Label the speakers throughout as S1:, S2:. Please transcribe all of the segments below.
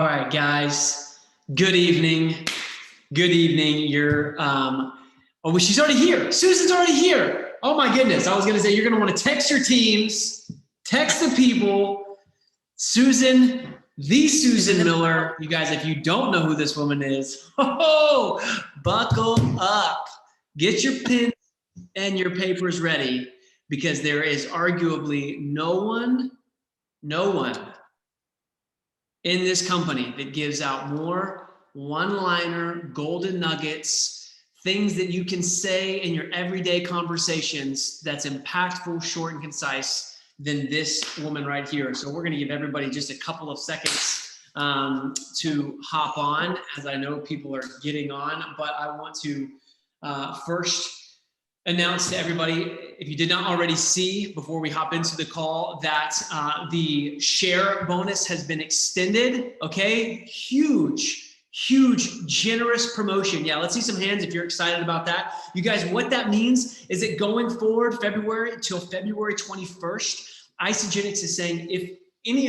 S1: All right, guys. Good evening. Good evening. Oh, she's already here. Susan's already here. Oh my goodness. I was going to say, you're going to want to text your teams, text the people. Susan, the Susan Miller. You guys, if you don't know who this woman is, buckle up. Get your pen and your papers ready, because there is arguably no one in this company that gives out more one-liner, golden nuggets, things that you can say in your everyday conversations that's impactful, short, and concise than this woman right here. So we're gonna give everybody just a couple of seconds to hop on, as I know people are getting on, but I want to first announce to everybody, if you did not already see before we hop into the call, that the share bonus has been extended, okay? Huge, generous promotion. Yeah, let's see some hands if you're excited about that. You guys, what that means is that going forward, February till February 21st, Isagenix is saying if any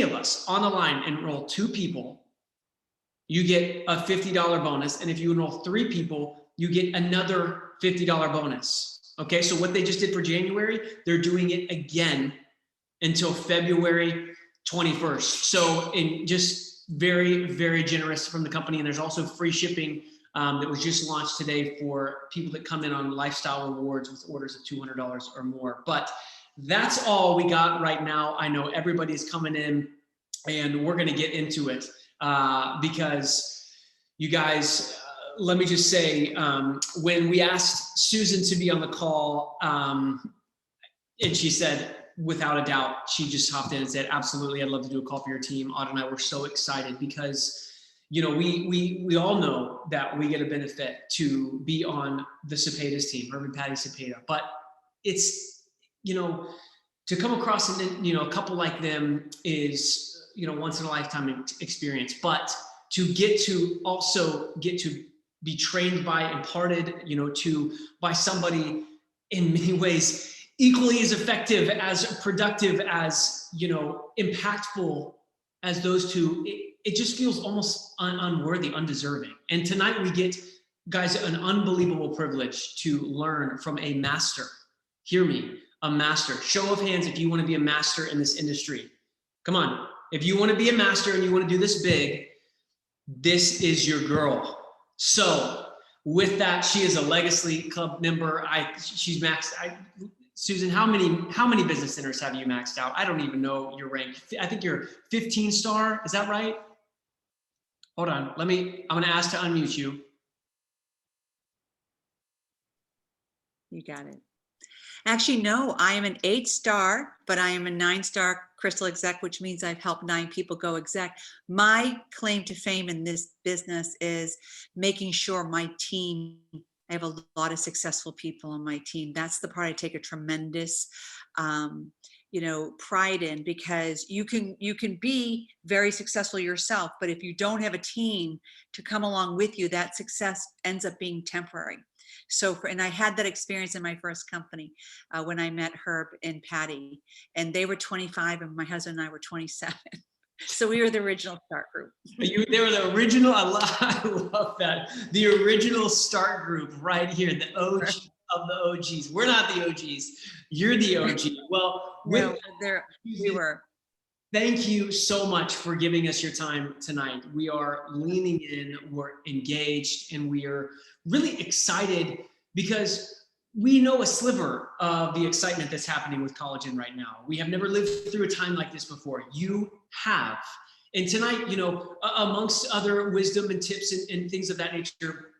S1: of us on the line enroll 2 people, you get a $50 bonus. And if you enroll 3 people, you get another $50 bonus. Okay, so what they just did for January, they're doing it again until February 21st. So just very, very generous from the company. And there's also free shipping that was just launched today for people that come in on lifestyle rewards with orders of $200 or more. But that's all we got right now. I know everybody's coming in, and we're gonna get into it because you guys, let me just say, when we asked Susan to be on the call, and she said, without a doubt, she just hopped in and said, absolutely, I'd love to do a call for your team. Autumn and I were so excited because, you know, we all know that we get a benefit to be on the Cepeda's team, Herb and Patty Cepeda, but it's, you know, to come across, you know, a couple like them is, you know, once in a lifetime experience, but to get to be trained by, imparted, you know, by somebody in many ways equally as effective, as productive, as, you know, impactful as those two, it just feels almost unworthy, undeserving. And tonight we get, guys, an unbelievable privilege to learn from a master. Hear me, a master. Show of hands if you want to be a master in this industry. Come on. If you want to be a master and you want to do this big, this is your girl. So with that, she is a Legacy Club member. She's maxed. Susan, how many business centers have you maxed out? I don't even know your rank. I think you're 15 star. Is that right? Hold on. I'm going to ask to unmute you.
S2: You got it. Actually, no, I am an 8-star, but I am a 9-star crystal exec, which means I've helped 9 people go exec. My claim to fame in this business is making sure my team, I have a lot of successful people on my team. That's the part I take a tremendous, you know, pride in, because you can be very successful yourself, but if you don't have a team to come along with you, that success ends up being temporary. So, and I had that experience in my first company when I met Herb and Patty, and they were 25 and my husband and I were 27. So we were the original start group.
S1: They were the original, I love that. The original start group right here, the OG of the OGs. We're not the OGs. You're the OG. Well,
S2: we were.
S1: Thank you so much for giving us your time tonight. We are leaning in, we're engaged, and we are really excited because we know a sliver of the excitement that's happening with Collagen right now. We have never lived through a time like this before. You have. And tonight, you know, amongst other wisdom and tips and things of that nature,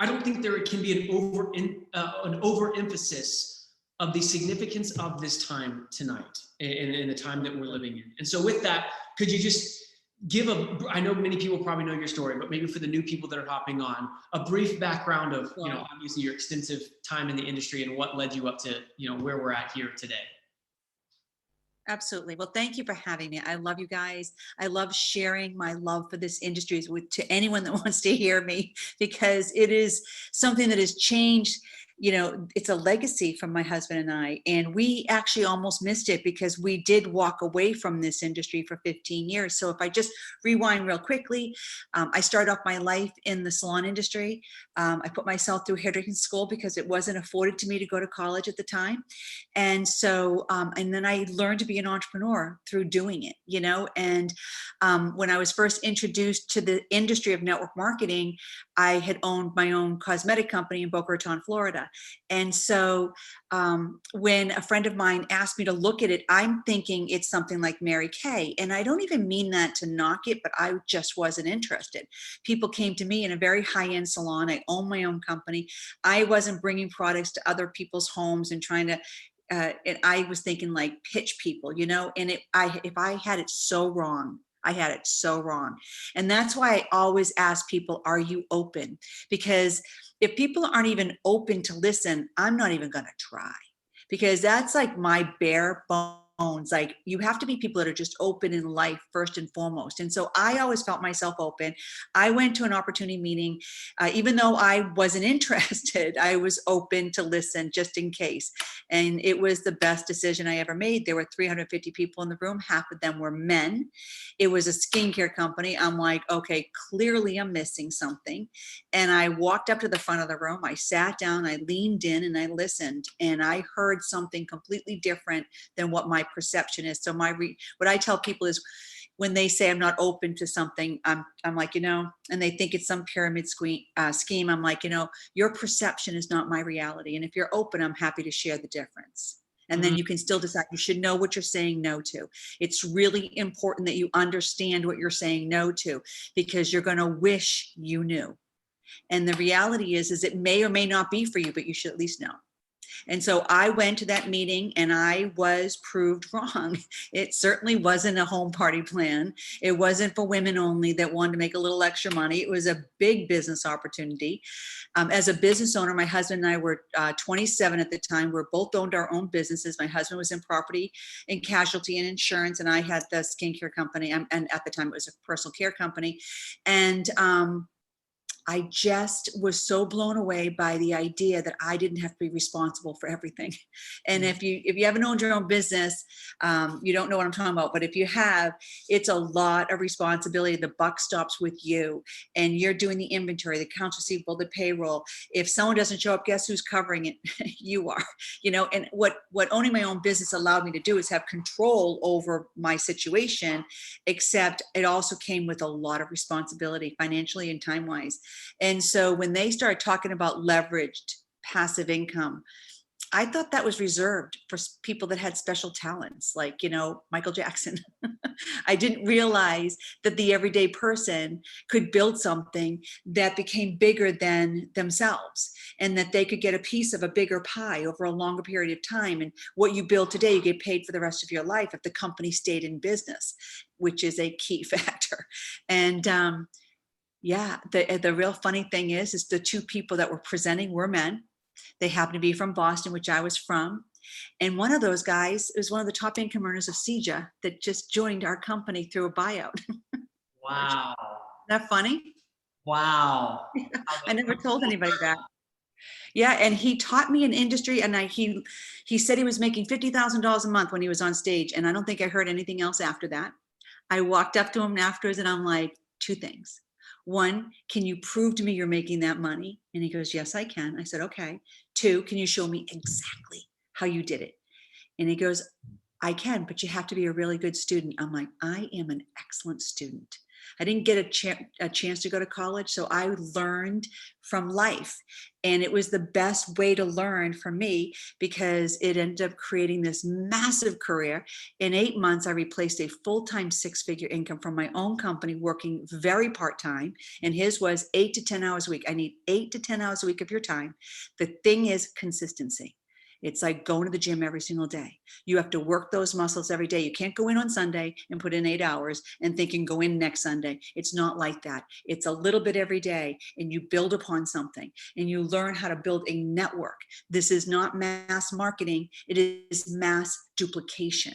S1: I don't think there can be an overemphasis of the significance of this time tonight in the time that we're living in. And so with that, could you just give I know many people probably know your story, but maybe for the new people that are hopping on, a brief background of, you know, obviously your extensive time in the industry and what led you up to, you know, where we're at here today.
S2: Absolutely. Well, thank you for having me. I love you guys. I love sharing my love for this industry to anyone that wants to hear me, because it is something that has changed you know, it's a legacy from my husband and I, and we actually almost missed it because we did walk away from this industry for 15 years. So if I just rewind real quickly, I started off my life in the salon industry. I put myself through hairdressing school because it wasn't afforded to me to go to college at the time. And so, and then I learned to be an entrepreneur through doing it, you know, and when I was first introduced to the industry of network marketing, I had owned my own cosmetic company in Boca Raton, Florida. And so when a friend of mine asked me to look at it, I'm thinking it's something like Mary Kay. And I don't even mean that to knock it, but I just wasn't interested. People came to me in a very high-end salon. I own my own company. I wasn't bringing products to other people's homes and trying to and I was thinking like pitch people, you know, and if I had it so wrong, I had it so wrong. And that's why I always ask people, are you open? Because if people aren't even open to listen, I'm not even going to try, because that's like my bare bones. Like, you have to be people that are just open in life first and foremost. And so I always felt myself open. I went to an opportunity meeting, even though I wasn't interested, I was open to listen just in case. And it was the best decision I ever made. There were 350 people in the room. Half of them were men. It was a skincare company. I'm like, okay, clearly I'm missing something. And I walked up to the front of the room. I sat down, I leaned in, and I listened. And I heard something completely different than what my perception is. So what I tell people is, when they say I'm not open to something, I'm like, you know, and they think it's some pyramid scheme. I'm like, you know, your perception is not my reality. And if you're open, I'm happy to share the difference. And then you can still decide. You should know what you're saying no to. It's really important that you understand what you're saying no to, because you're going to wish you knew. And the reality is it may or may not be for you, but you should at least know. And so I went to that meeting and I was proved wrong. It certainly wasn't a home party plan. It wasn't for women only that wanted to make a little extra money. It was a big business opportunity. As a business owner, my husband and I were 27 at the time. We both owned our own businesses. My husband was in property and casualty and insurance, and I had the skincare company. And at the time it was a personal care company. And I just was so blown away by the idea that I didn't have to be responsible for everything. And if you haven't owned your own business, you don't know what I'm talking about. But if you have, it's a lot of responsibility. The buck stops with you, and you're doing the inventory, the accounts receivable, the payroll. If someone doesn't show up, guess who's covering it? You are. You know, and what owning my own business allowed me to do is have control over my situation, except it also came with a lot of responsibility financially and time-wise. And so when they started talking about leveraged passive income, I thought that was reserved for people that had special talents, like, you know, Michael Jackson. I didn't realize that the everyday person could build something that became bigger than themselves, and that they could get a piece of a bigger pie over a longer period of time. And what you build today, you get paid for the rest of your life if the company stayed in business, which is a key factor. And yeah, the real funny thing is the two people that were presenting were men. They happened to be from Boston, which I was from. And one of those guys was one of the top income earners of CEJA that just joined our company through a buyout.
S1: Wow.
S2: Isn't that funny?
S1: Wow.
S2: I never told anybody that. Yeah, and he taught me an industry, and he said he was making $50,000 a month when he was on stage, and I don't think I heard anything else after that. I walked up to him afterwards, and I'm like, two things. One, can you prove to me you're making that money? And he goes, yes, I can. I said, okay. Two, can you show me exactly how you did it? And he goes, I can, but you have to be a really good student. I'm like, I am an excellent student. I didn't get a chance to go to college, so I learned from life. And it was the best way to learn for me, because it ended up creating this massive career. In 8 months, I replaced a full-time 6-figure income from my own company, working very part-time. And his was 8 to 10 hours a week. I need 8 to 10 hours a week of your time. The thing is consistency. It's like going to the gym every single day. You have to work those muscles every day. You can't go in on Sunday and put in 8 hours and think you can go in next Sunday. It's not like that. It's a little bit every day, and you build upon something, and you learn how to build a network. This is not mass marketing. It is mass duplication.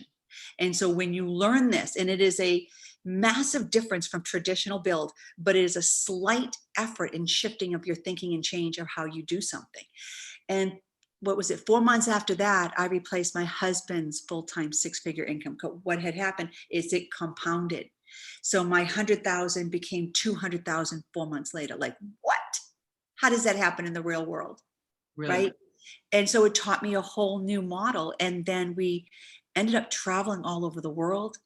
S2: And so when you learn this, and it is a massive difference from traditional build, but it is a slight effort in shifting of your thinking and change of how you do something. And what was it? 4 months after that, I replaced my husband's full-time 6-figure income. What had happened is it compounded. So my 100,000 became 200,000 4 months later. Like, what? How does that happen in the real world?
S1: Really?
S2: Right. And so it taught me a whole new model. And then we ended up traveling all over the world.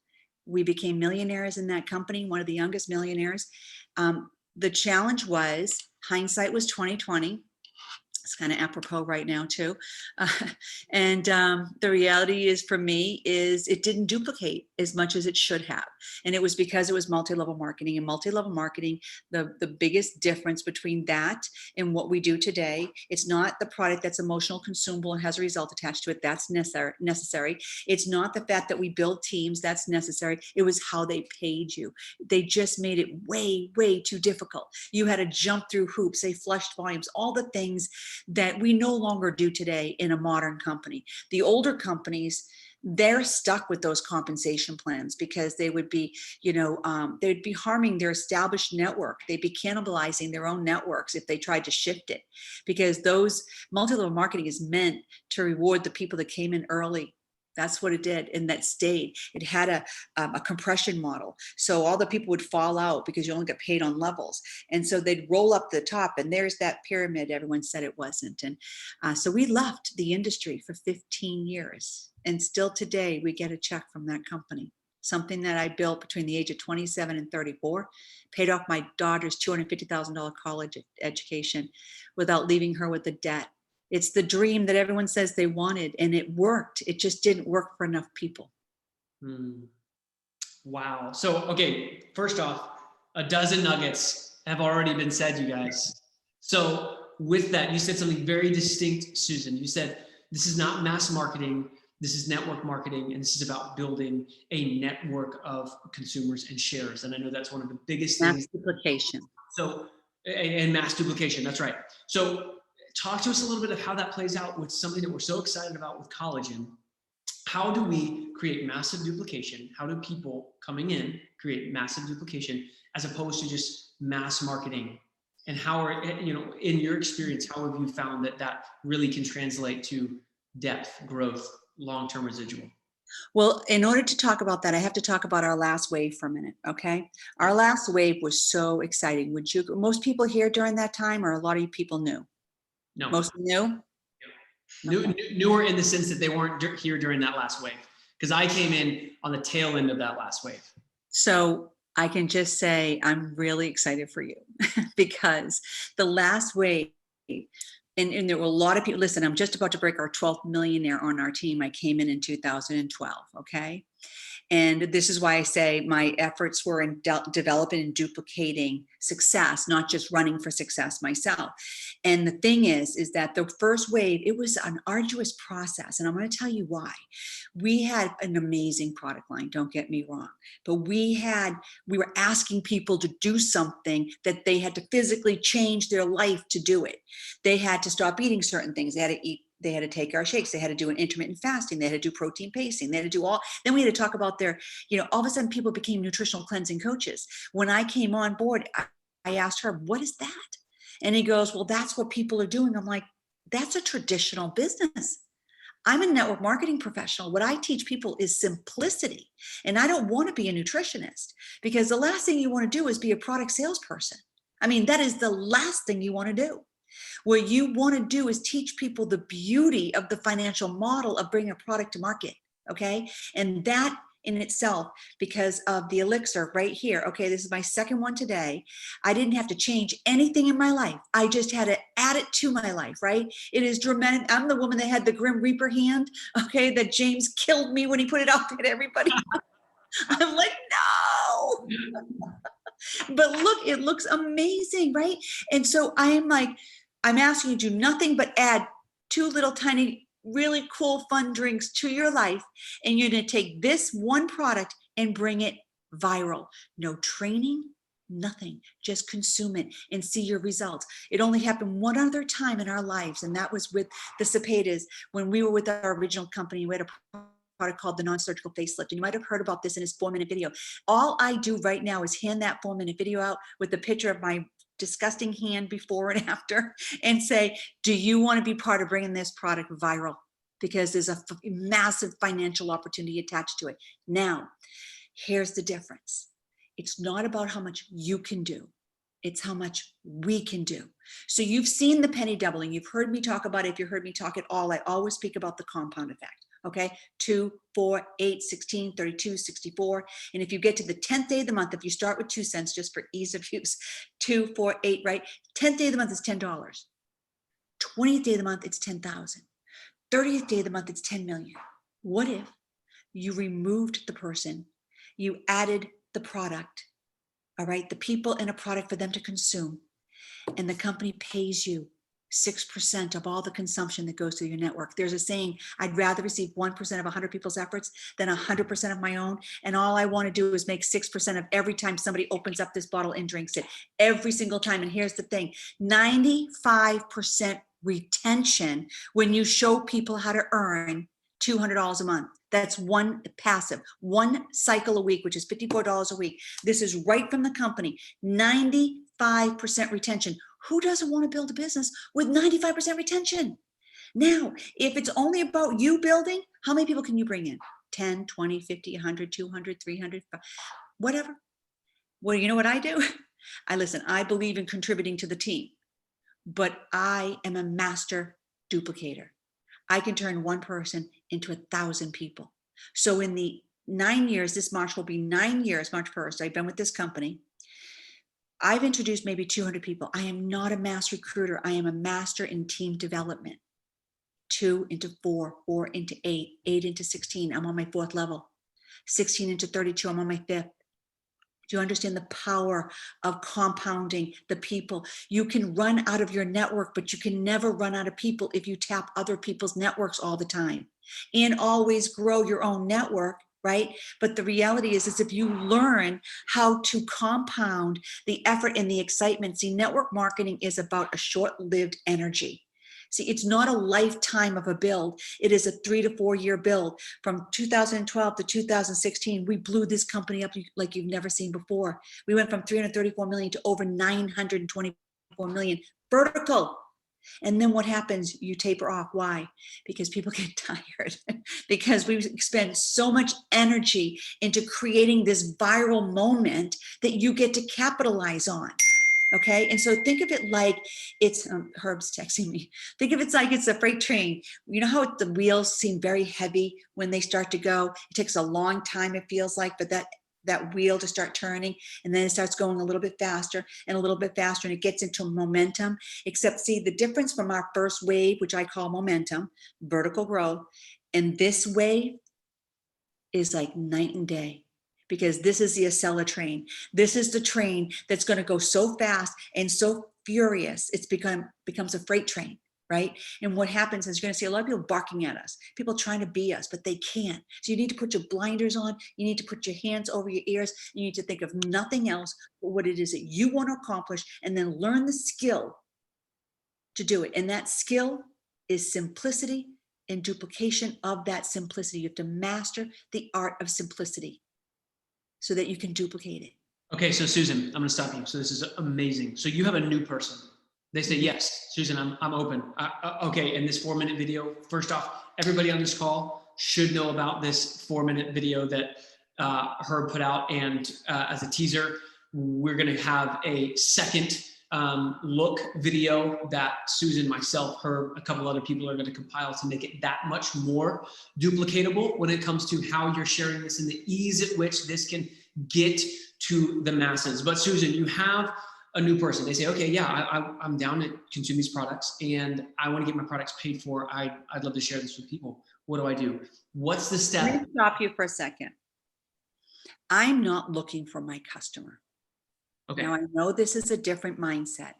S2: We became millionaires in that company, one of the youngest millionaires. The challenge was, hindsight was 2020. It's kind of apropos right now too. Uh, and the reality is, for me, is it didn't duplicate as much as it should have. And it was because it was multi-level marketing. And multi-level marketing, the biggest difference between that and what we do today, it's not the product that's emotional, consumable, and has a result attached to it. That's necessary. It's not the fact that we build teams. That's necessary. It was how they paid you. They just made it way, way too difficult. You had to jump through hoops. They flushed volumes, all the things that we no longer do today in a modern company. The older companies, they're stuck with those compensation plans because they would be, they'd be harming their established network. They'd be cannibalizing their own networks if they tried to shift it, because those multi-level marketing is meant to reward the people that came in early. That's what it did, and that stayed. It had a compression model. So all the people would fall out because you only get paid on levels. And so they'd roll up the top, and there's that pyramid everyone said it wasn't. And so we left the industry for 15 years. And still today, we get a check from that company. Something that I built between the age of 27 and 34, paid off my daughter's $250,000 college education without leaving her with a debt. It's the dream that everyone says they wanted, and it worked. It just didn't work for enough people.
S1: Wow. So, okay, first off, a dozen nuggets have already been said, you guys. So with that, you said something very distinct, Susan. You said, this is not mass marketing. This is network marketing, and this is about building a network of consumers and shares. And I know that's one of the biggest things.
S2: Mass duplication.
S1: So, and mass duplication, that's right. So talk to us a little bit of how that plays out with something that we're so excited about with Collagen. How do we create massive duplication? How do people coming in create massive duplication as opposed to just mass marketing? And how are, in your experience, how have you found that that really can translate to depth, growth, long-term residual?
S2: Well, in order to talk about that, I have to talk about our last wave for a minute, okay? Our last wave was so exciting. Most people here during that time, or a lot of you people knew?
S1: No.
S2: Mostly new?
S1: Newer in the sense that they weren't here during that last wave, because I came in on the tail end of that last wave.
S2: So I can just say I'm really excited for you because the last wave, and there were a lot of people. Listen, I'm just about to break our 12th millionaire on our team. I came in 2012, okay? And this is why I say my efforts were in developing and duplicating success, not just running for success myself. And the thing is that the first wave, it was an arduous process. And I'm going to tell you why. We had an amazing product line, don't get me wrong, but we were asking people to do something that they had to physically change their life to do it. They had to stop eating certain things. They had to take our shakes. They had to do an intermittent fasting. They had to do protein pacing. They had to do then we had to talk about all of a sudden people became nutritional cleansing coaches. When I came on board, I asked her, what is that? And he goes, well, that's what people are doing. I'm like, that's a traditional business. I'm a network marketing professional. What I teach people is simplicity. And I don't want to be a nutritionist, because the last thing you want to do is be a product salesperson. I mean, that is the last thing you want to do. What you want to do is teach people the beauty of the financial model of bringing a product to market. Okay. And that in itself, because of the elixir right here. Okay. This is my second one today. I didn't have to change anything in my life. I just had to add it to my life, right? It is dramatic. I'm the woman that had the Grim Reaper hand. Okay. That James killed me when he put it out there to everybody. I'm like, no. But look, it looks amazing, right? And so I'm asking you to do nothing but add 2 little tiny, really cool, fun drinks to your life. And you're going to take this one product and bring it viral. No training, nothing, just consume it and see your results. It only happened one other time in our lives. And that was with the Cepedas when we were with our original company. We had a product called the non-surgical facelift. And you might have heard about this in his 4-minute video. All I do right now is hand that 4-minute video out with the picture of my disgusting hand before and after and say, do you want to be part of bringing this product viral? Because there's a massive financial opportunity attached to it. Now, here's the difference. It's not about how much you can do. It's how much we can do. So you've seen the penny doubling. You've heard me talk about it. If you heard me talk at all, I always speak about the compound effect. Okay, 2, 4, 8, 16, 32, 64. And if you get to the 10th day of the month, if you start with 2 cents, just for ease of use, 2, 4, 8, right? 10th day of the month is $10. 20th day of the month, it's 10,000. 30th day of the month, it's 10 million. What if you removed the person, you added the product, all right, the people in a product for them to consume, and the company pays you 6% of all the consumption that goes through your network. There's a saying, I'd rather receive 1% of 100 people's efforts than 100% of my own. And all I want to do is make 6% of every time somebody opens up this bottle and drinks it, every single time. And here's the thing, 95% retention when you show people how to earn $200 a month. That's one passive, one cycle a week, which is $54 a week. This is right from the company, 95% retention. Who doesn't want to build a business with 95% retention? Now, if it's only about you building, how many people can you bring in? 10, 20, 50, 100, 200, 300, whatever. Well, you know what I do? I believe in contributing to the team, but I am a master duplicator. I can turn one person into 1,000 people. So in the 9 years, this March will be 9 years, March 1st, I've been with this company. I've introduced maybe 200 people. I am not a mass recruiter. I am a master in team development. 2 into 4, 4 into 8, 8 into 16. I'm on my 4th level. 16 into 32. I'm on my 5th. Do you understand the power of compounding the people? You can run out of your network, but you can never run out of people if you tap other people's networks all the time, and always grow your own network, right? But the reality is if you learn how to compound the effort and the excitement, see, network marketing is about a short-lived energy. See, it's not a lifetime of a build. It is a 3 to 4 year build. From 2012 to 2016, we blew this company up like you've never seen before. We went from 334 million to over 924 million vertical. And then what happens? You taper off. Why? Because people get tired. Because we spend so much energy into creating this viral moment that you get to capitalize on. Okay. And so think of it like it's Herb's texting me. Think of it like it's a freight train. You know how the wheels seem very heavy when they start to go? It takes a long time, it feels like, but that wheel to start turning, and then it starts going a little bit faster and a little bit faster, and it gets into momentum. Except see the difference from our first wave, which I call momentum, vertical growth, and this wave is like night and day. Because this is the Acela train. This is the train that's going to go so fast and so furious, it's becomes a freight train, right? And what happens is you're going to see a lot of people barking at us, people trying to be us, but they can't. So you need to put your blinders on. You need to put your hands over your ears. You need to think of nothing else but what it is that you want to accomplish, and then learn the skill to do it. And that skill is simplicity and duplication of that simplicity. You have to master the art of simplicity so that you can duplicate it.
S1: Okay, so Susan, I'm gonna stop you. So this is amazing. So you have a new person. They say, yes, Susan, I'm open. Okay, in this 4-minute video, first off, everybody on this call should know about this 4-minute video that Herb put out. And as a teaser, we're gonna have a second look video that Susan, myself, Herb, a couple other people are going to compile to make it that much more duplicatable when it comes to how you're sharing this and the ease at which this can get to the masses. But Susan, you have a new person. They say, okay, yeah, I'm down to consume these products and I want to get my products paid for. I'd love to share this with people. What do I do? What's the step?
S2: Let me stop you for a second. I'm not looking for my customer. Okay. Now, I know this is a different mindset,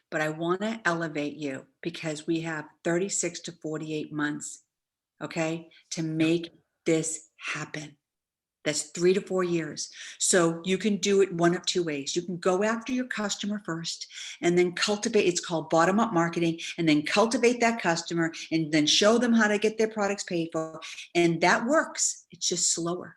S2: but I want to elevate you because we have 36 to 48 months, okay, to make this happen. That's 3 to 4 years. So you can do it one of two ways. You can go after your customer first and then cultivate, it's called bottom-up marketing, and then cultivate that customer and then show them how to get their products paid for. And that works. It's just slower.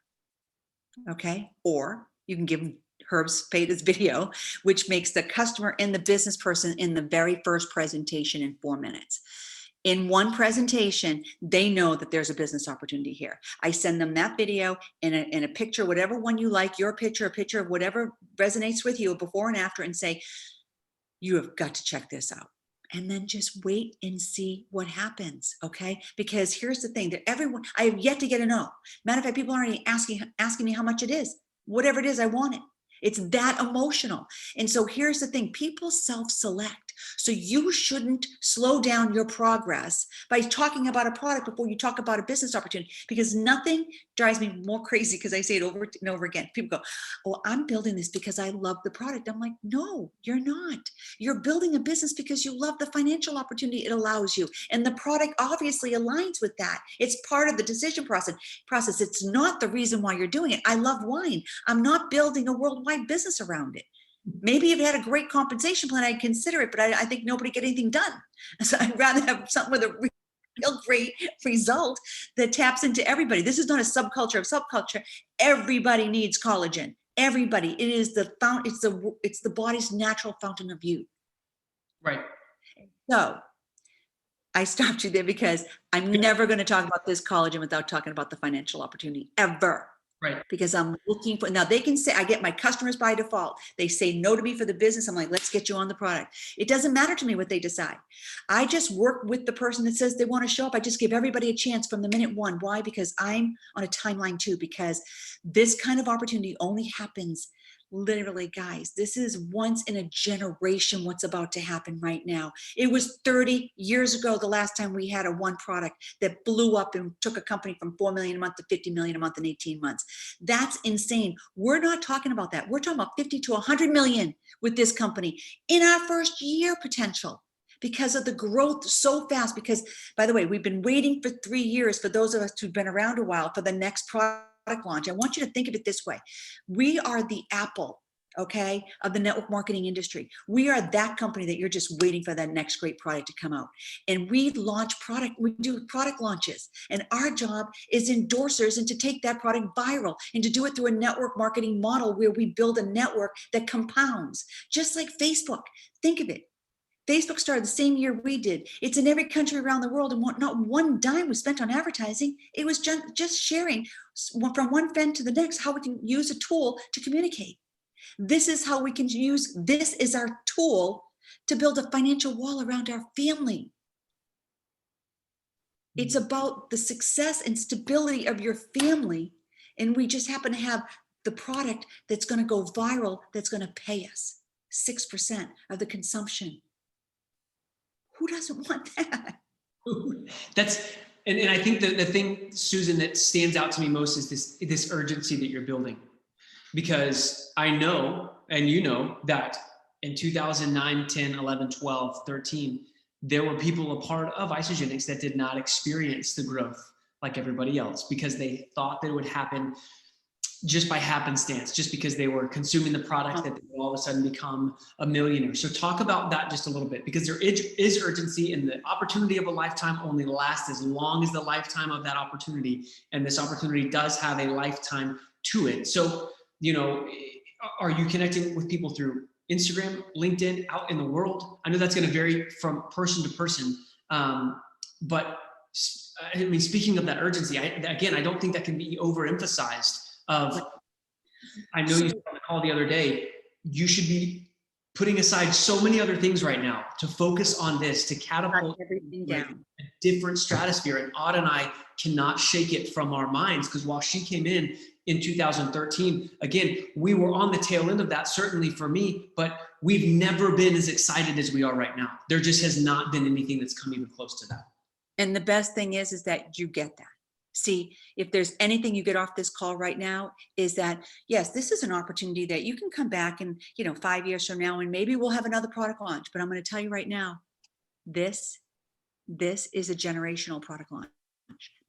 S2: Okay. Or you can give them Herb's Peta's video, which makes the customer and the business person in the very first presentation in 4 minutes. In one presentation, they know that there's a business opportunity here. I send them that video and a picture, whatever one you like, your picture, a picture of whatever resonates with you, before and after, and say, you have got to check this out. And then just wait and see what happens, okay? Because here's the thing, that everyone, I have yet to get a no. Matter of fact, people are already asking me how much it is. Whatever it is, I want it. It's that emotional. And so here's the thing, people self-select. So you shouldn't slow down your progress by talking about a product before you talk about a business opportunity, because nothing drives me more crazy, because I say it over and over again. People go, oh, I'm building this because I love the product. I'm like, no, you're not. You're building a business because you love the financial opportunity it allows you. And the product obviously aligns with that. It's part of the decision process. It's not the reason why you're doing it. I love wine. I'm not building a worldwide business around it. Maybe if it had a great compensation plan, I'd consider it, but I think nobody get anything done. So I'd rather have something with a real great result that taps into everybody. This is not a subculture of subculture. Everybody needs collagen. Everybody. It is it's the body's natural fountain of youth.
S1: Right.
S2: So I stopped you there because I'm never going to talk about this collagen without talking about the financial opportunity, ever.
S1: Right.
S2: Because I'm looking for, now they can say, I get my customers by default. They say no to me for the business. I'm like, let's get you on the product. It doesn't matter to me what they decide. I just work with the person that says they want to show up. I just give everybody a chance from the minute one. Why? Because I'm on a timeline too, because this kind of opportunity only happens literally, guys. This is once in a generation what's about to happen right now. It was 30 years ago the last time we had a one product that blew up and took a company from 4 million a month to 50 million a month in 18 months. That's insane. We're not talking about that. We're talking about 50 to 100 million with this company in our first year potential, because of the growth so fast. Because, by the way, we've been waiting for 3 years, for those of us who've been around a while, for the next product launch. I want you to think of it this way. We are the Apple, okay, of the network marketing industry. We are that company that you're just waiting for that next great product to come out. And we launch product, we do product launches. And our job is endorsers, and to take that product viral, and to do it through a network marketing model where we build a network that compounds, just like Facebook. Think of it. Facebook started the same year we did. It's in every country around the world, and not one dime was spent on advertising. It was just sharing from one friend to the next how we can use a tool to communicate. This is how we can use, this is our tool to build a financial wall around our family. It's about the success and stability of your family. And we just happen to have the product that's going to go viral, that's going to pay us 6% of the consumption. Who doesn't want that?
S1: And I think the thing, Susan, that stands out to me most is this urgency that you're building. Because I know, and you know, that in 2009, 10, 11, 12, 13, there were people a part of Isogenics that did not experience the growth like everybody else, because they thought that it would happen just by happenstance, just because they were consuming the product, that they would all of a sudden become a millionaire. So talk about that just a little bit, because there is urgency, and the opportunity of a lifetime only lasts as long as the lifetime of that opportunity. And this opportunity does have a lifetime to it. So, you know, are you connecting with people through Instagram, LinkedIn, out in the world? I know that's going to vary from person to person. But I mean, speaking of that urgency, I don't think that can be overemphasized. I know you said on the call the other day, you should be putting aside so many other things right now to focus on this, to catapult
S2: everything down
S1: a different stratosphere. And Aude and I cannot shake it from our minds, because while she came in 2013, again, we were on the tail end of that, certainly for me, but we've never been as excited as we are right now. There just has not been anything that's come even close to that.
S2: And the best thing is that you get that. See, if there's anything you get off this call right now, is that, yes, this is an opportunity that you can come back and, 5 years from now, and maybe we'll have another product launch. But I'm going to tell you right now, this is a generational product launch.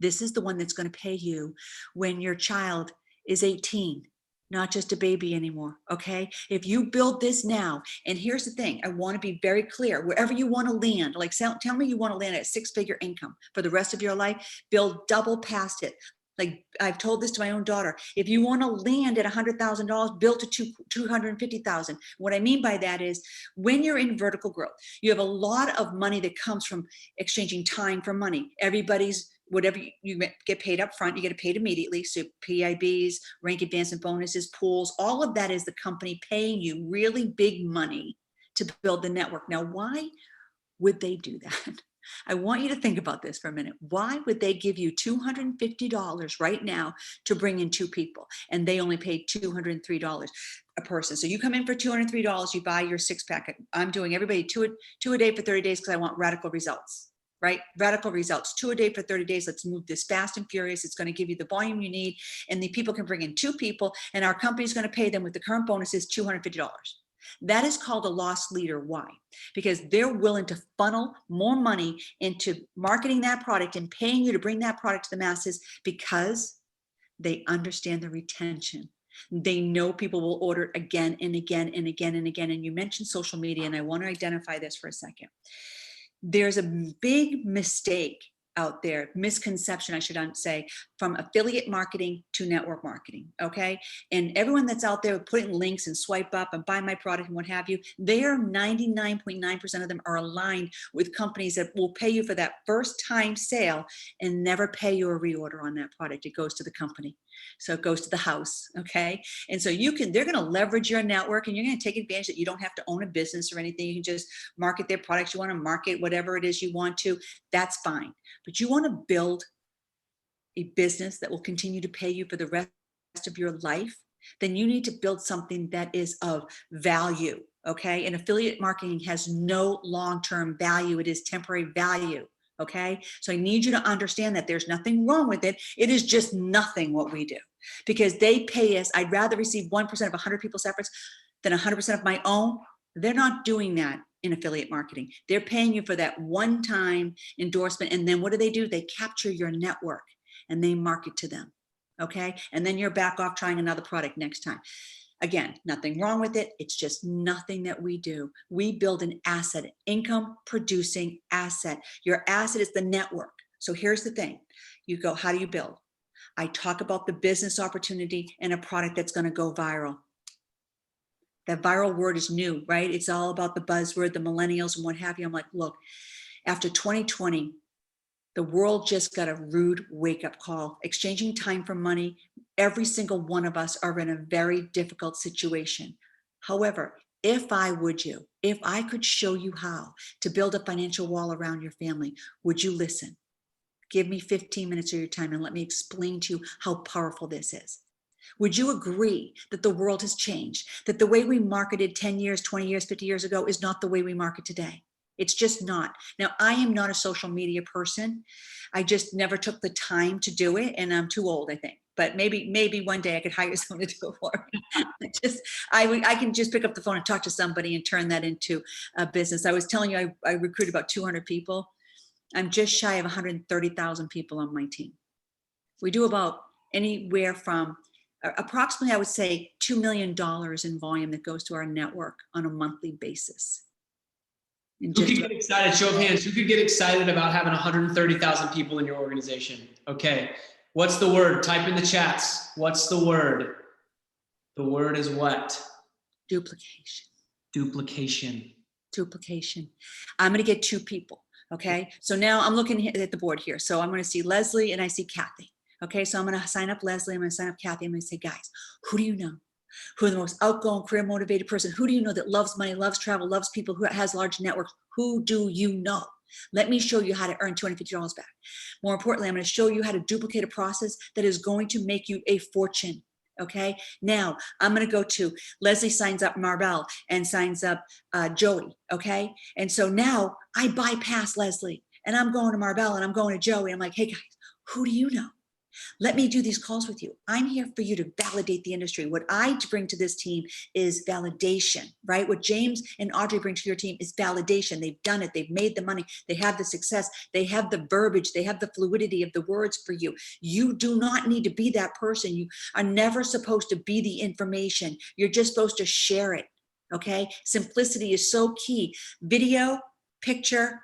S2: This is the one that's going to pay you when your child is 18, not just a baby anymore. Okay. If you build this now, and here's the thing, I want to be very clear, wherever you want to land, like tell me you want to land at 6-figure income for the rest of your life, build double past it. Like I've told this to my own daughter, if you want to land at $100,000, build to 250,000. What I mean by that is when you're in vertical growth, you have a lot of money that comes from exchanging time for money. Everybody's, whatever you get paid up front, you get paid immediately. So PIBs, rank advancement bonuses, pools, all of that is the company paying you really big money to build the network. Now, why would they do that? I want you to think about this for a minute. Why would they give you $250 right now to bring in 2 people and they only paid $203 a person? So you come in for $203, you buy your 6-pack. I'm doing everybody two a day for 30 days because I want radical results, right? Radical results, 2 a day for 30 days. Let's move this fast and furious. It's going to give you the volume you need. And the people can bring in 2 people and our company is going to pay them with the current bonuses, $250. That is called a loss leader. Why? Because they're willing to funnel more money into marketing that product and paying you to bring that product to the masses because they understand the retention. They know people will order it again and again and again and again. And you mentioned social media, and I want to identify this for a second. There's a big mistake out there, misconception, I should say, from affiliate marketing to network marketing, okay? And everyone that's out there putting links and swipe up and buy my product and what have you, they are 99.9% of them are aligned with companies that will pay you for that first time sale and never pay you a reorder on that product. It goes to the company. So it goes to the house, okay? And so they're gonna leverage your network and you're gonna take advantage that you don't have to own a business or anything. You can just market their products. You wanna market whatever it is you want to, that's fine. But you wanna build a business that will continue to pay you for the rest of your life, then you need to build something that is of value, okay? And affiliate marketing has no long-term value. It is temporary value. Okay, so I need you to understand that there's nothing wrong with it. It is just nothing what we do because they pay us. I'd rather receive 1% of 100 people's efforts than 100% of my own. They're not doing that in affiliate marketing. They're paying you for that one-time endorsement. And then what do? They capture your network and they market to them. Okay, and then you're back off trying another product next time. Again, nothing wrong with it. It's just nothing that we do. We build an asset, income producing asset. Your asset is the network. So here's the thing. You go, how do you build? I talk about the business opportunity and a product that's going to go viral. That viral word is new, right? It's all about the buzzword, the millennials and what have you. I'm like, look, after 2020, the world just got a rude wake-up call. Exchanging time for money, every single one of us are in a very difficult situation. However, if I could show you how to build a financial wall around your family, would you listen? Give me 15 minutes of your time and let me explain to you how powerful this is. Would you agree that the world has changed, that the way we marketed 10 years, 20 years, 50 years ago is not the way we market today? It's just not. Now, I am not a social media person. I just never took the time to do it, and I'm too old, I think. But maybe one day I could hire someone to do it for me. I can just pick up the phone and talk to somebody and turn that into a business. I was telling you, I recruited about 200 people. I'm just shy of 130,000 people on my team. We do about anywhere from approximately, I would say, $2 million in volume that goes to our network on a monthly basis.
S1: Who could get excited? Show of hands. Who could get excited about having 130,000 people in your organization? Okay. What's the word? Type in the chats. What's the word? The word is what?
S2: Duplication.
S1: Duplication.
S2: Duplication. I'm going to get 2 people. Okay. So now I'm looking at the board here. So I'm going to see Leslie and I see Kathy. Okay. So I'm going to sign up Leslie. I'm going to sign up Kathy. I'm going to say, guys, who do you know? Who is the most outgoing, career motivated person? Who do you know that loves money, loves travel, loves people, who has large networks? Who do you know? Let me show you how to earn $250 back. More importantly, I'm going to show you how to duplicate a process that is going to make you a fortune. Okay. Now I'm going to go to Leslie signs up Maribel and signs up Joey. Okay. And so now I bypass Leslie and I'm going to Maribel and I'm going to Joey. I'm like, hey guys, who do you know? Let me do these calls with you. I'm here for you to validate the industry. What I bring to this team is validation, right? What James and Audrey bring to your team is validation. They've done it. They've made the money. They have the success. They have the verbiage. They have the fluidity of the words for you. You do not need to be that person. You are never supposed to be the information. You're just supposed to share it, okay? Simplicity is so key. Video, picture,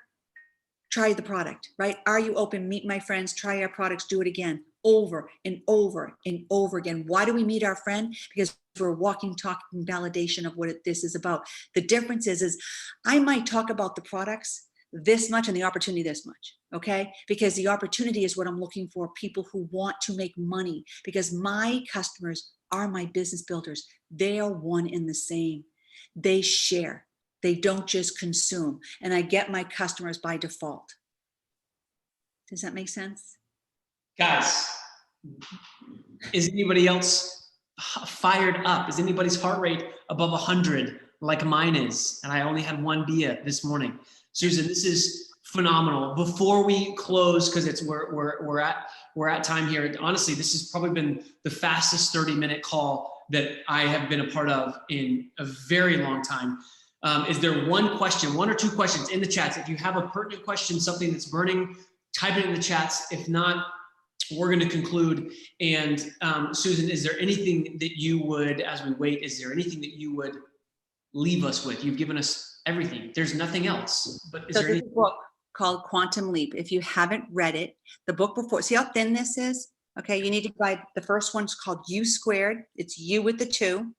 S2: try the product, right? Are you open? Meet my friends, try our products, do it again. over and over and over again. Why do we meet our friend? Because we're walking, talking validation of what this is about. The difference is I might talk about the products this much and the opportunity this much, okay? Because the opportunity is what I'm looking for, people who want to make money, because my customers are my business builders. They are one and the same. They share. They don't just consume. And I get my customers by default. Does that make sense?
S1: Guys, is anybody else fired up? Is anybody's heart rate above 100 like mine is? And I only had one beer this morning. Susan, this is phenomenal. Before we close, because we're at time here. Honestly, this has probably been the fastest 30-minute call that I have been a part of in a very long time. Is there one question, one or two questions in the chats? If you have a pertinent question, something that's burning, type it in the chats. If not, we're going to conclude. And Susan, is there anything that you would, as we wait, is there anything that you would leave us with? You've given us everything. There's nothing else. But is there anything?
S2: There's a book called Quantum Leap. If you haven't read it, the book before, see how thin this is? Okay, you need to buy, the first one's called U Squared. It's U with the 2.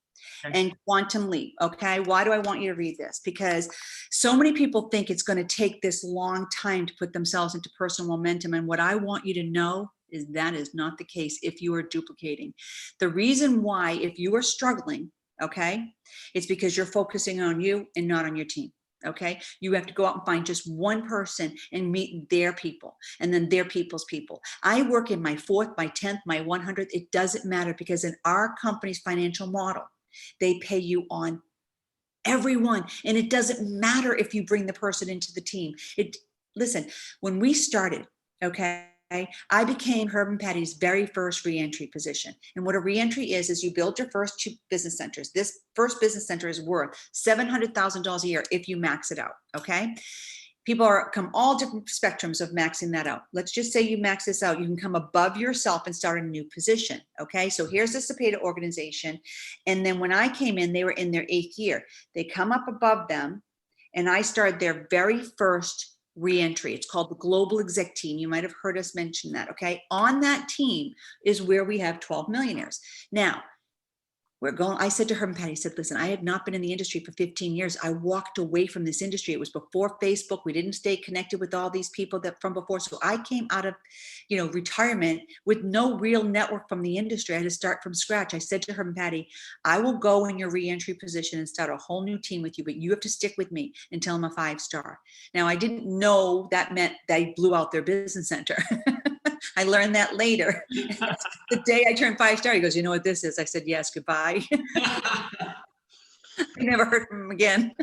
S1: Okay.
S2: And Quantum Leap. Okay, why do I want you to read this? Because so many people think it's going to take this long time to put themselves into personal momentum. And what I want you to know is that is not the case if you are duplicating. The reason why, if you are struggling, okay, it's because you're focusing on you and not on your team. Okay, you have to go out and find just one person and meet their people, and then their people's people. I work in my 4th, my 10th, my 100th. It doesn't matter, because in our company's financial model, they pay you on everyone. And it doesn't matter if you bring the person into the team. Listen, when we started, okay, I became Herb and Patty's very first reentry position. And what a reentry is you build your first 2 business centers. This first business center is worth $700,000 a year if you max it out, okay? People come all different spectrums of maxing that out. Let's just say you max this out. You can come above yourself and start a new position. Okay, so here's the Cepeda organization. And then when I came in, they were in their 8th year. They come up above them, and I started their very first reentry. It's called the Global Exec Team. You might have heard us mention that. Okay, on that team is where we have 12 millionaires. Now, I said to her and Patty, I said, listen, I had not been in the industry for 15 years. I walked away from this industry. It was before Facebook. We didn't stay connected with all these people that from before. So I came out of, retirement with no real network from the industry. I had to start from scratch. I said to her and Patty, I will go in your reentry position and start a whole new team with you, but you have to stick with me until I'm a 5-star. Now, I didn't know that meant they blew out their business center. I learned that later. The day I turned 5-star, he goes, you know what this is? I said, yes, goodbye. I never heard from him again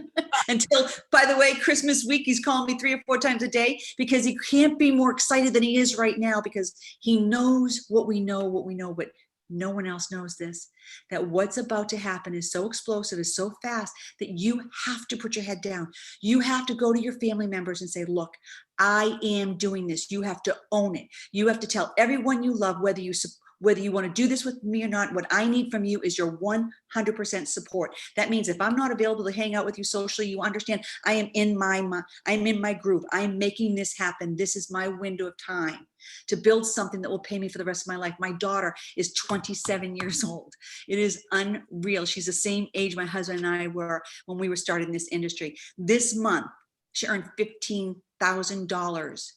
S2: until, by the way, Christmas week, he's calling me 3 or 4 times a day, because he can't be more excited than he is right now, because he knows what we know, but no one else knows this, that what's about to happen is so explosive, is so fast, that you have to put your head down. You have to go to your family members and say, look, I am doing this. You have to own it. You have to tell everyone you love, whether you want to do this with me or not. What I need from you is your 100% support. That means if I'm not available to hang out with you socially, you understand I am in my groove. I am making this happen. This is my window of time to build something that will pay me for the rest of my life. My daughter is 27 years old. It is unreal. She's the same age my husband and I were when we were starting this industry. This month, she earned $15,000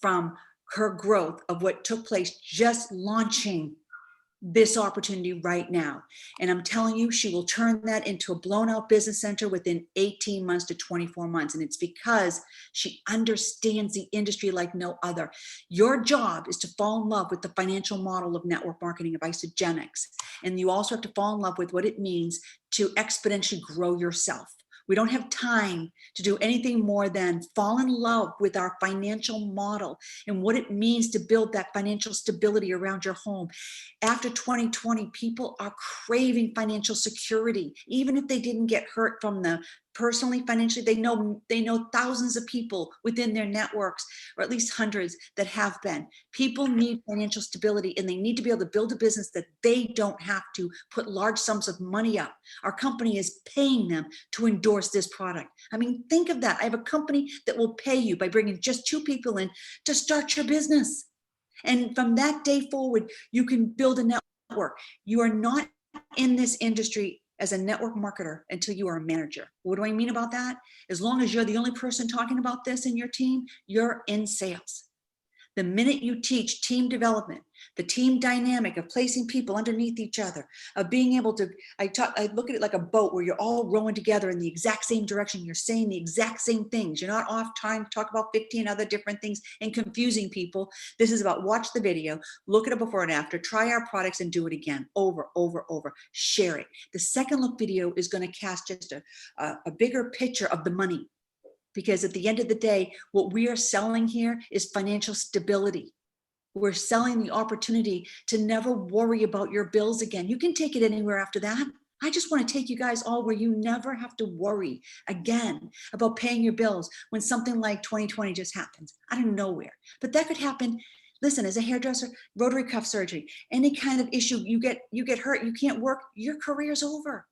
S2: from her growth of what took place just launching this opportunity right now. And I'm telling you, she will turn that into a blown out business center within 18 months to 24 months. And it's because she understands the industry like no other. Your job is to fall in love with the financial model of network marketing, of isogenics. And you also have to fall in love with what it means to exponentially grow yourself. We don't have time to do anything more than fall in love with our financial model and what it means to build that financial stability around your home. After 2020, people are craving financial security, even if they didn't get hurt from the personally, financially. They know thousands of people within their networks, or at least hundreds, that have been. People need financial stability, and they need to be able to build a business that they don't have to put large sums of money up. Our company is paying them to endorse this product. I mean, think of that. I have a company that will pay you by bringing just 2 people in to start your business. And from that day forward, you can build a network. You are not in this industry as a network marketer until you are a manager. What do I mean about that? As long as you're the only person talking about this in your team, you're in sales. The minute you teach team development, the team dynamic of placing people underneath each other, of being able to, I look at it like a boat where you're all rowing together in the exact same direction. You're saying the exact same things. You're not off trying to talk about 15 other different things and confusing people. This is about watch the video, look at it before and after, try our products and do it again, over, share it. The second look video is going to cast just a bigger picture of the money. Because at the end of the day, what we are selling here is financial stability. We're selling the opportunity to never worry about your bills again. You can take it anywhere after that. I just want to take you guys all where you never have to worry again about paying your bills when something like 2020 just happens out of nowhere. But that could happen. Listen, as a hairdresser, rotary cuff surgery, any kind of issue, you get hurt, you can't work, your career's over.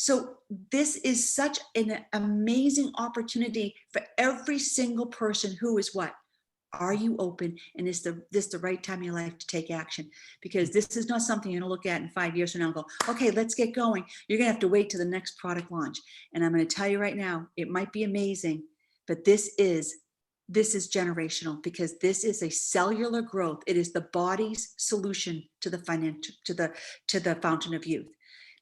S2: So this is such an amazing opportunity for every single person who is what? Are you open? And is this the right time in your life to take action? Because this is not something you're gonna look at in 5 years from now and go, okay, let's get going. You're gonna have to wait till the next product launch. And I'm gonna tell you right now, it might be amazing, but this is generational because this is a cellular growth. It is the body's solution to the financial, to the fountain of youth.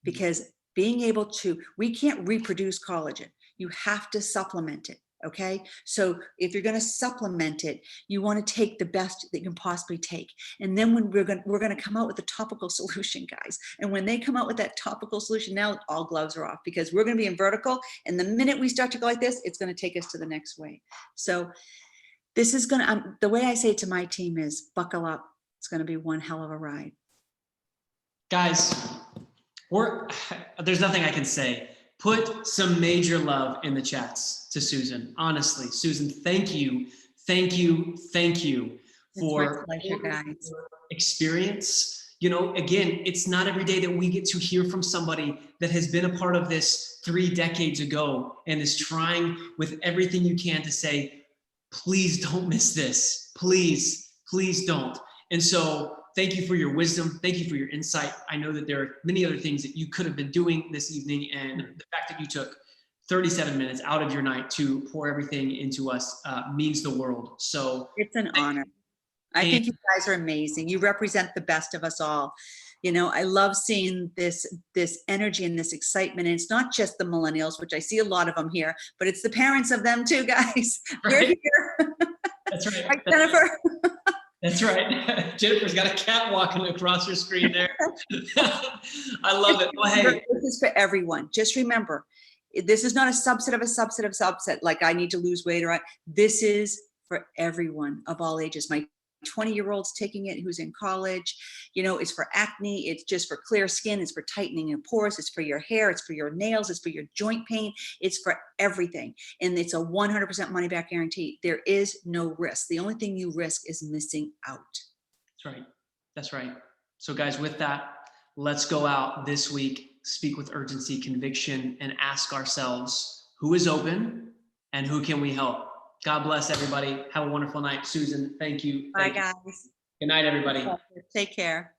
S2: Because being able to, we can't reproduce collagen. You have to supplement it, okay? So if you're gonna supplement it, you wanna take the best that you can possibly take. And then when we're gonna come out with a topical solution, guys. And when they come out with that topical solution, now all gloves are off because we're gonna be in vertical. And the minute we start to go like this, it's gonna take us to the next way. So this is gonna, the way I say it to my team is buckle up. It's gonna be one hell of a ride.
S1: Guys, there's nothing I can say. Put some major love in the chats to Susan. Honestly, Susan, thank you for
S2: pleasure, guys.
S1: Experience. You know, again, it's not every day that we get to hear from somebody that has been a part of this 3 decades ago and is trying with everything you can to say, please don't miss this. Please don't. And so thank you for your wisdom. Thank you for your insight. I know that there are many other things that you could have been doing this evening, and the fact that you took 37 minutes out of your night to pour everything into us means the world. So
S2: it's an honor. I think you guys are amazing. You represent the best of us all. You know, I love seeing this energy and this excitement. And it's not just the millennials, which I see a lot of them here, but it's the parents of them too, guys. Right. We're here. That's right. Right, Jennifer.
S1: That's right. Jennifer's got a cat walking across her screen there. I love it. Well, hey.
S2: This is for everyone. Just remember, this is not a subset of a subset of subset, like I need to lose weight or this is for everyone of all ages. My 20-year-old's taking it who's in college. You know, it's for acne, it's just for clear skin, it's for tightening of pores, it's for your hair, it's for your nails, it's for your joint pain, it's for everything. And it's a 100% money back guarantee. There is no risk. The only thing you risk is missing out.
S1: That's right. That's right. So guys, with that, let's go out this week, speak with urgency, conviction, and ask ourselves, who is open and who can we help? God bless everybody. Have a wonderful night. Susan, thank you.
S2: Bye, guys.
S1: Good night, everybody.
S2: Take care.